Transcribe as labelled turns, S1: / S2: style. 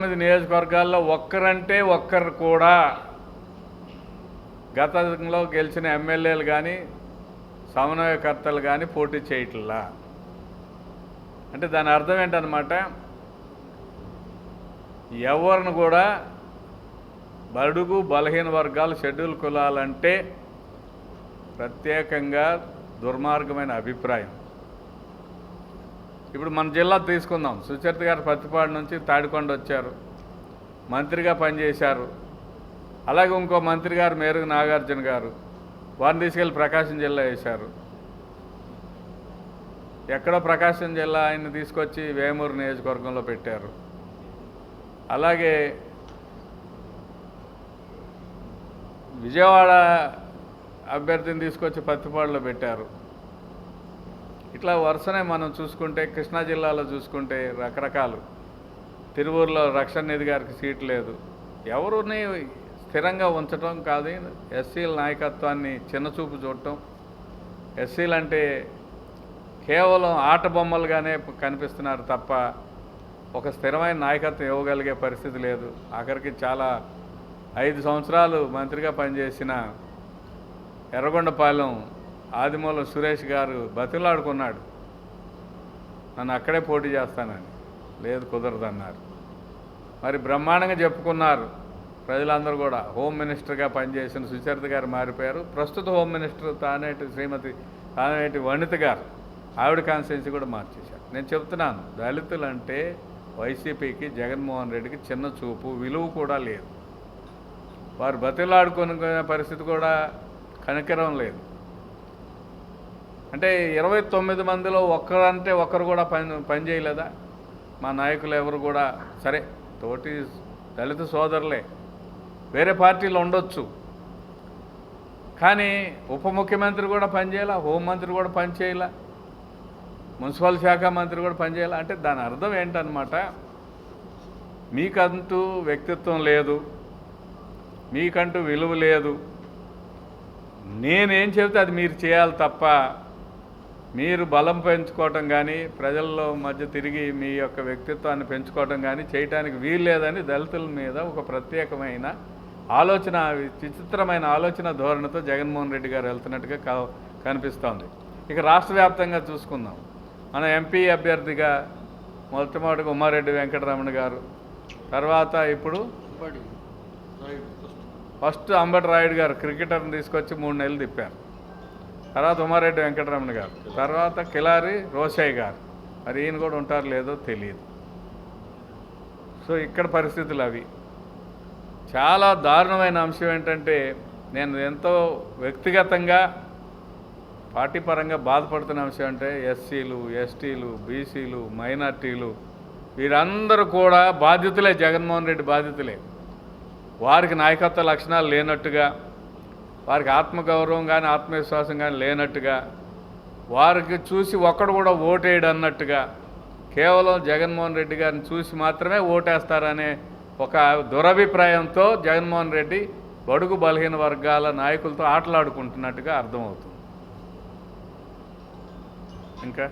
S1: నియోజకవర్గాల్లో ఒక్కరంటే ఒక్కరు కూడా గతంలో గెలిచిన ఎమ్మెల్యేలు కానీ సమన్వయకర్తలు కానీ పోటీ చేయట్లా. అంటే దాని అర్థం ఏంటన్నమాట, ఎవరిని కూడా బడుగు బలహీన వర్గాలు షెడ్యూల్ కులాలంటే ప్రత్యేకంగా దుర్మార్గమైన అభిప్రాయం. ఇప్పుడు మన జిల్లా తీసుకుందాం. సుచరిత గారు పత్తిపాడు నుంచి తాడికొండ వచ్చారు, మంత్రిగా పనిచేశారు. అలాగే ఇంకో మంత్రి గారు మేరుగు నాగార్జున గారు, వారిని తీసుకెళ్ళి ప్రకాశం జిల్లా వేశారు. ఎక్కడో ప్రకాశం జిల్లా ఆయన్ని తీసుకొచ్చి వేమూరు నియోజకవర్గంలో పెట్టారు. అలాగే విజయవాడ అభ్యర్థిని తీసుకొచ్చి పత్తిపాడులో పెట్టారు. ఇట్లా వరుసనే మనం చూసుకుంటే కృష్ణా జిల్లాలో చూసుకుంటే రకరకాలు. తిరువూరులో రక్షణ నిధి గారికి సీట్ లేదు. ఎవరిని స్థిరంగా ఉంచడం కాదు, ఎస్సీల నాయకత్వాన్ని చిన్నచూపు చూడటం. ఎస్సీలు అంటే కేవలం ఆట బొమ్మలుగానే కనిపిస్తున్నారు తప్ప ఒక స్థిరమైన నాయకత్వం ఇవ్వగలిగే పరిస్థితి లేదు. ఆఖరికి చాలా 5 సంవత్సరాలు మంత్రిగా పనిచేసిన ఎర్రగొండపాలెం ఆదిమూలం సురేష్ గారు బతిలాడుకున్నాడు, నన్ను అక్కడే పోటీ చేస్తానని. లేదు, కుదరదన్నారు. మరి బ్రహ్మాండంగా చెప్పుకున్నారు ప్రజలందరూ కూడా. హోమ్ మినిస్టర్గా పనిచేసిన సుచరిత గారు మారిపోయారు. ప్రస్తుత హోమ్ మినిస్టర్ శ్రీమతి తానేటి వనిత గారు, ఆవిడ కాన్స్టిట్యున్సీ కూడా మార్చేశారు. నేను చెప్తున్నాను, దళితులు అంటే వైసీపీకి జగన్మోహన్ రెడ్డికి చిన్న చూపు, విలువ కూడా లేదు. వారు బతిలాడుకునే పరిస్థితి కూడా కనికరం లేదు. అంటే 29 మందిలో ఒక్కరంటే ఒక్కరు కూడా పని చేయలేదా? మా నాయకులు ఎవరు కూడా, సరే తోటి దళిత సోదరులే, వేరే పార్టీలు ఉండొచ్చు, కానీ ఉప ముఖ్యమంత్రి కూడా పనిచేయాల, హోంమంత్రి కూడా పనిచేయాల, మున్సిపల్ శాఖ మంత్రి కూడా పనిచేయాల. అంటే దాని అర్థం ఏంటన్నమాట, మీకంటూ వ్యక్తిత్వం లేదు, మీకంటూ విలువ లేదు. నేనేం చెబితే అది మీరు చేయాలి తప్ప మీరు బలం పెంచుకోవటం కానీ ప్రజల్లో మధ్య తిరిగి మీ యొక్క వ్యక్తిత్వాన్ని పెంచుకోవటం కానీ చేయటానికి వీలు లేదని దళితుల మీద ఒక ప్రత్యేకమైన ఆలోచన, విచిత్రమైన ఆలోచన ధోరణితో జగన్మోహన్ రెడ్డి గారు వెళ్తున్నట్టుగా కనిపిస్తోంది. ఇక రాష్ట్ర వ్యాప్తంగా చూసుకుందాం. మన ఎంపీ అభ్యర్థిగా మొట్టమొదటిగా ఉమ్మారెడ్డి వెంకటరమణ గారు, తర్వాత ఇప్పుడు ఫస్ట్ అంబటి రాయుడు గారు క్రికెటర్ని తీసుకొచ్చి 3 నెలలు తిప్పారు. తర్వాత ఉమ్మారెడ్డి వెంకటరమణ గారు, తర్వాత కిలారి రోషయ్య గారు. మరి ఈయన కూడా ఉంటారు లేదో తెలియదు. సో ఇక్కడ పరిస్థితులు అవి. చాలా దారుణమైన అంశం ఏంటంటే, నేను ఎంతో వ్యక్తిగతంగా పార్టీ పరంగా బాధపడుతున్న అంశం అంటే ఎస్సీలు, ఎస్టీలు, బీసీలు, మైనార్టీలు వీరందరూ కూడా బాధితులే, జగన్మోహన్ రెడ్డి బాధితులే. వారికి నాయకత్వ లక్షణాలు లేనట్టుగా, వారికి ఆత్మగౌరవం కానీ ఆత్మవిశ్వాసం కానీ లేనట్టుగా, వారికి చూసి ఒక్కడు కూడా ఓటేయడు అన్నట్టుగా, కేవలం జగన్మోహన్ రెడ్డి గారిని చూసి మాత్రమే ఓటేస్తారనే ఒక దురభిప్రాయంతో జగన్మోహన్ రెడ్డి బడుగు బలహీన వర్గాల నాయకులతో ఆటలాడుకుంటున్నట్టుగా అర్థమవుతుంది. ఇంకా